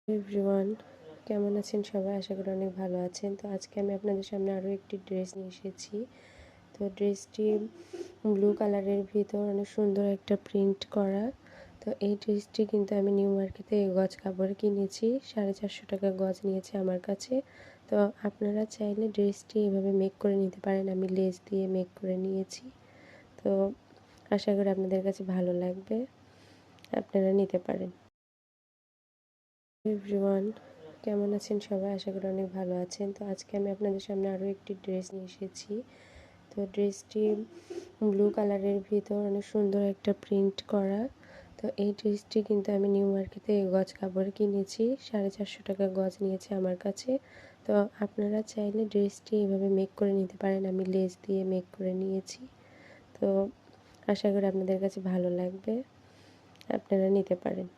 Everyone, কেমন আছেন সবাই? আশা করি অনেক ভালো আছেন। তো আজকে আমি আপনাদের সামনে আরও একটি ড্রেস নিয়ে এসেছি। তো ড্রেসটি ব্লু কালারের ভিতর অনেক সুন্দর একটা প্রিন্ট করা। তো এই ড্রেসটি কিন্তু আমি নিউ মার্কেট থেকে গজ কাপড়ে কিনেছি। 450 টাকা গজ নিয়েছে আমার কাছে। তো আপনারা চাইলে ড্রেসটি এভাবে মেক করে নিতে পারেন। আমি লেস দিয়ে মেক করে নিয়েছি। তো আশা করি আপনাদের কাছে ভালো লাগবে, আপনারা নিতে পারেন। এভরিওয়ান, কেমন আছেন সবাই? আশা করি অনেক ভালো আছেন। তো আজকে আমি আপনাদের সামনে আরও একটি ড্রেস নিয়ে এসেছি। তো ড্রেসটি ব্লু কালারের ভিতর অনেক সুন্দর একটা প্রিন্ট করা। তো এই ড্রেসটি কিন্তু আমি নিউ মার্কেট থেকে গজ কাপড়ে কিনেছি। 450 টাকা গজ নিয়েছে আমার কাছে। তো আপনারা চাইলে ড্রেসটি এভাবে মেক করে নিতে পারেন। আমি লেস দিয়ে মেক করে নিয়েছি। তো আশা করি আপনাদের কাছে ভালো লাগবে, আপনারা নিতে পারেন।